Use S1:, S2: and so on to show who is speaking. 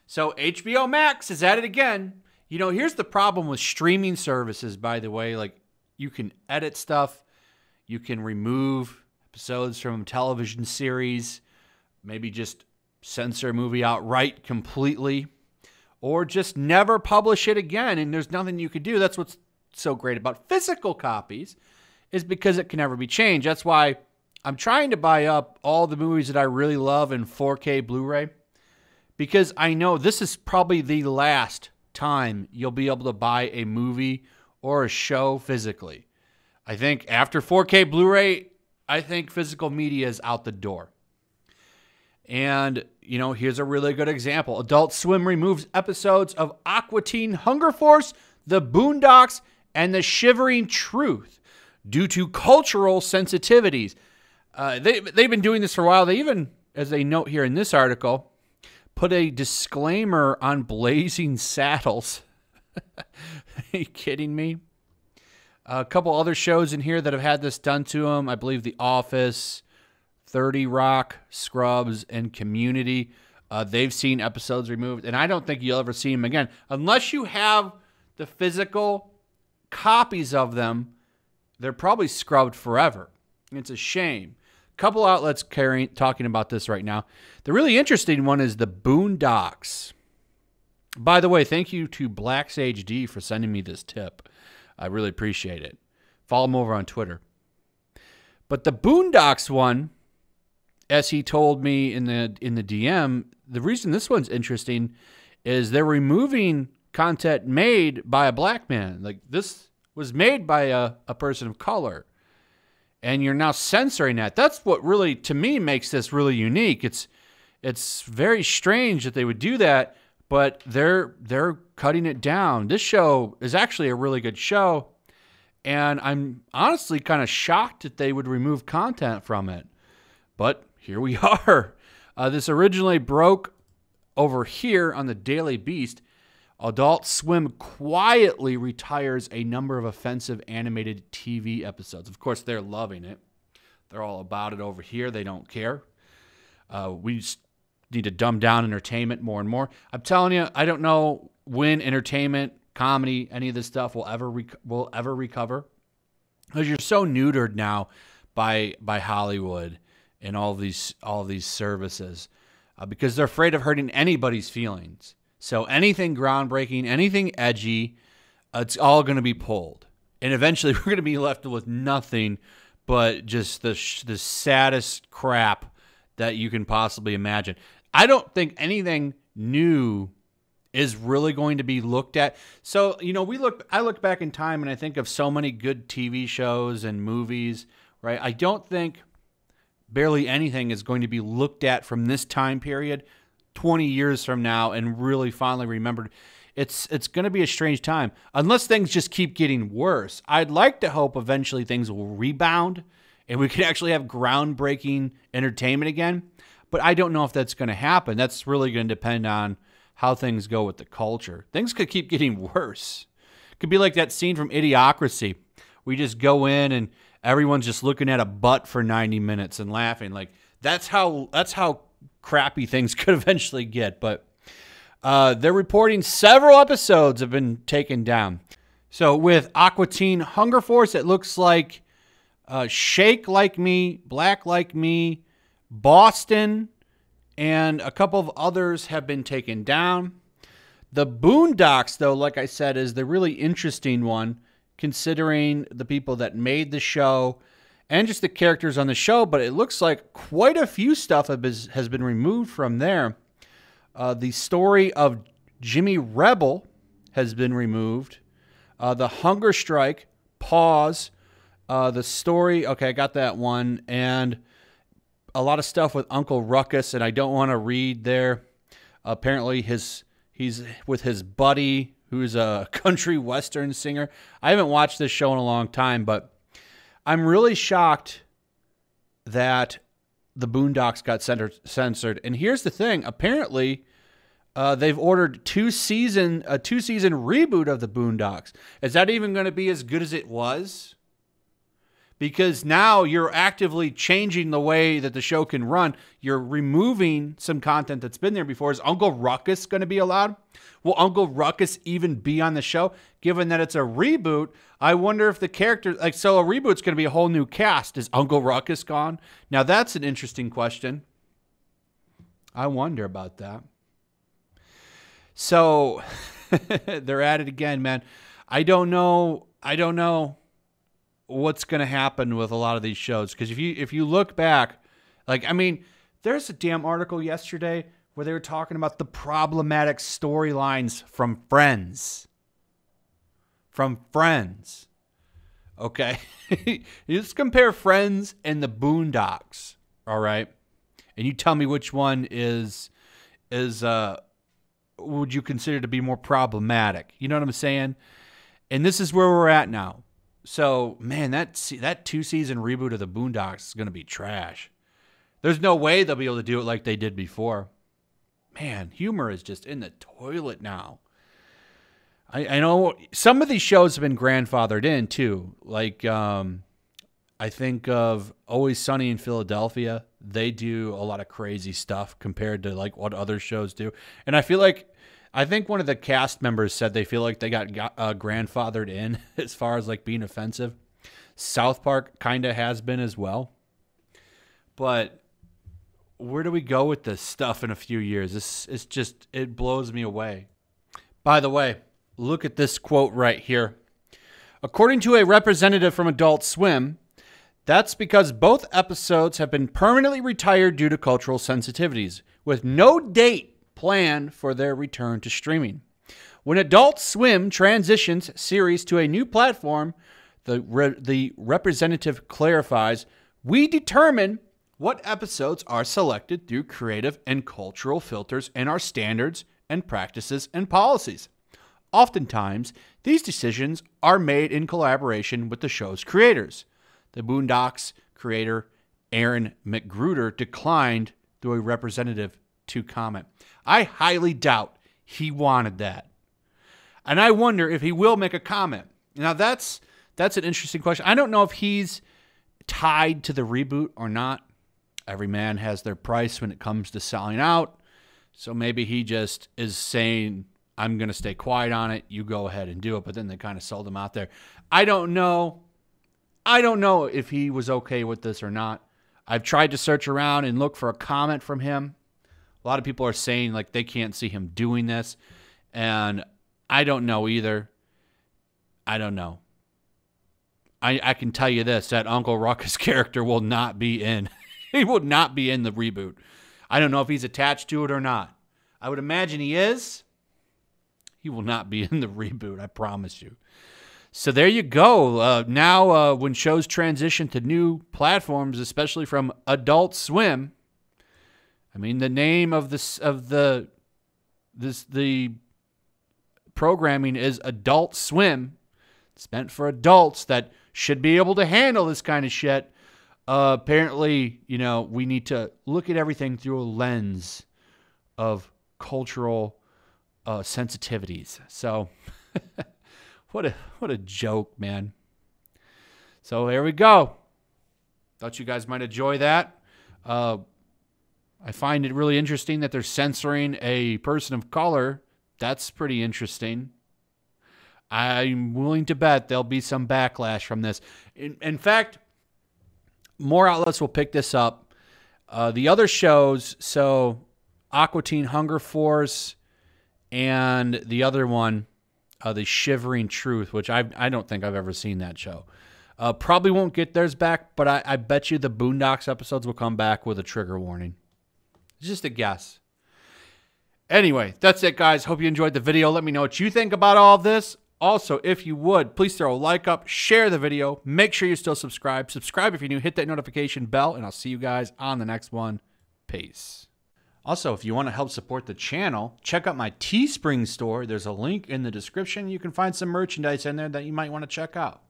S1: So HBO Max is at it again. You know, here's the problem with streaming services, by the way. Like, you can edit stuff. You can remove episodes from television series. Maybe just censor a movie outright completely. Or just never publish it again, and there's nothing you could do. That's what's so great about physical copies, is because it can never be changed. That's why I'm trying to buy up all the movies that I really love in 4K Blu-ray, because I know this is probably the last time you'll be able to buy a movie or a show physically. I think after 4K Blu-ray, I think physical media is out the door. And, you know, here's a really good example. Adult Swim removes episodes of Aqua Teen Hunger Force, The Boondocks, and The Shivering Truth due to cultural sensitivities. They've been doing this for a while. They even, as they note here in this article, put a disclaimer on Blazing Saddles. Are you kidding me? A couple other shows in here that have had this done to them. I believe The Office, 30 Rock, Scrubs, and Community. They've seen episodes removed, and I don't think you'll ever see them again. Unless you have the physical copies of them, they're probably scrubbed forever. It's a shame. Couple outlets talking about this right now. The really interesting one is the Boondocks. By the way, thank you to Blacks HD for sending me this tip. I really appreciate it. Follow him over on Twitter. But the Boondocks one, as he told me in the DM, the reason this one's interesting is they're removing content made by a black man. Like, this was made by a person of color. And you're now censoring that. That's what really, to me, makes this really unique. It's very strange that they would do that, but they're cutting it down. This show is actually a really good show, and I'm honestly kind of shocked that they would remove content from it. But here we are. This originally broke over here on the Daily Beast. Adult Swim quietly retires a number of offensive animated TV episodes. Of course, they're loving it. They're all about it over here. They don't care. We just need to dumb down entertainment more and more. I'm telling you, I don't know when entertainment, comedy, any of this stuff will ever recover, because you're so neutered now by Hollywood and all these services, because they're afraid of hurting anybody's feelings. So anything groundbreaking, anything edgy, it's all going to be pulled. And eventually we're going to be left with nothing but just the saddest crap that you can possibly imagine. I don't think anything new is really going to be looked at. So, you know, I look back in time and I think of so many good TV shows and movies, right? I don't think barely anything is going to be looked at from this time period 20 years from now and really finally remembered. It's going to be a strange time unless things just keep getting worse. I'd like to hope eventually things will rebound and we can actually have groundbreaking entertainment again. But I don't know if that's going to happen. That's really going to depend on how things go with the culture. Things could keep getting worse. It could be like that scene from Idiocracy. We just go in and everyone's just looking at a butt for 90 minutes and laughing. Like, that's how crappy things could eventually get. But they're reporting several episodes have been taken down. So with Aqua Teen Hunger Force, it looks like Shake Like Me, Black Like Me, Boston, and a couple of others have been taken down. The Boondocks, though, like I said, is the really interesting one, considering the people that made the show and just the characters on the show, but it looks like quite a few stuff has been removed from there. The story of Jimmy Rebel has been removed. The Hunger Strike, Pause, the story, okay, I got that one, and a lot of stuff with Uncle Ruckus, and I don't want to read there. Apparently he's with his buddy, who's a country western singer. I haven't watched this show in a long time, but I'm really shocked that the Boondocks got censored. And here's the thing. Apparently, they've ordered a two-season reboot of the Boondocks. Is that even going to be as good as it was? because now you're actively changing the way that the show can run. You're removing some content that's been there before. Is Uncle Ruckus going to be allowed? Will Uncle Ruckus even be on the show? Given that it's a reboot, I wonder if the character, like, so a reboot's going to be a whole new cast. Is Uncle Ruckus gone? Now that's an interesting question. I wonder about that. So they're at it again, man. I don't know what's going to happen with a lot of these shows, because if you look back, like, I mean, there's a damn article yesterday where they were talking about the problematic storylines from Friends. From Friends. Okay? You just compare Friends and the Boondocks, all right? And you tell me which one would you consider to be more problematic? You know what I'm saying? And this is where we're at now. So, man, that 2-season reboot of the Boondocks is going to be trash. There's no way they'll be able to do it like they did before. Man, humor is just in the toilet now. I know some of these shows have been grandfathered in, too. Like, I think of Always Sunny in Philadelphia. They do a lot of crazy stuff compared to, like, what other shows do. And I think one of the cast members said they feel like they got grandfathered in as far as, like, being offensive. South Park kind of has been as well. But where do we go with this stuff in a few years? It blows me away. By the way, look at this quote right here. According to a representative from Adult Swim, that's because both episodes have been permanently retired due to cultural sensitivities, with no date planned for their return to streaming. When Adult Swim transitions series to a new platform, the representative clarifies, we determine what episodes are selected through creative and cultural filters and our standards and practices and policies. Oftentimes, these decisions are made in collaboration with the show's creators. The Boondocks creator Aaron McGruder declined through a representative to comment. I highly doubt he wanted that. And I wonder if he will make a comment. Now, that's an interesting question. I don't know if he's tied to the reboot or not. Every man has their price when it comes to selling out. So maybe he just is saying, I'm going to stay quiet on it. You go ahead and do it. But then they kind of sold him out there. I don't know. I don't know if he was okay with this or not. I've tried to search around and look for a comment from him. A lot of people are saying, like, they can't see him doing this. And I don't know either. I don't know. I can tell you this, that Uncle Ruckus character will not be in. He will not be in the reboot. I don't know if he's attached to it or not. I would imagine he is. He will not be in the reboot, I promise you. So there you go. Now, when shows transition to new platforms, especially from Adult Swim, I mean, the name of the programming is Adult Swim. It's meant for adults that should be able to handle this kind of shit. Apparently, you know, we need to look at everything through a lens of cultural sensitivities. So, what a joke, man. So there we go. Thought you guys might enjoy that. I find it really interesting that they're censoring a person of color. That's pretty interesting. I'm willing to bet there'll be some backlash from this. In fact, more outlets will pick this up. The other shows, so Aqua Teen Hunger Force and the other one, The Shivering Truth, which I don't think I've ever seen that show. Probably won't get theirs back, but I bet you the Boondocks episodes will come back with a trigger warning. Just a guess. Anyway, that's it, guys. Hope you enjoyed the video. Let me know what you think about all of this. Also, if you would, please throw a like up, share the video. Make sure you still subscribe. Subscribe if you're new. Hit that notification bell, and I'll see you guys on the next one. Peace. Also, if you want to help support the channel, check out my Teespring store. There's a link in the description. You can find some merchandise in there that you might want to check out.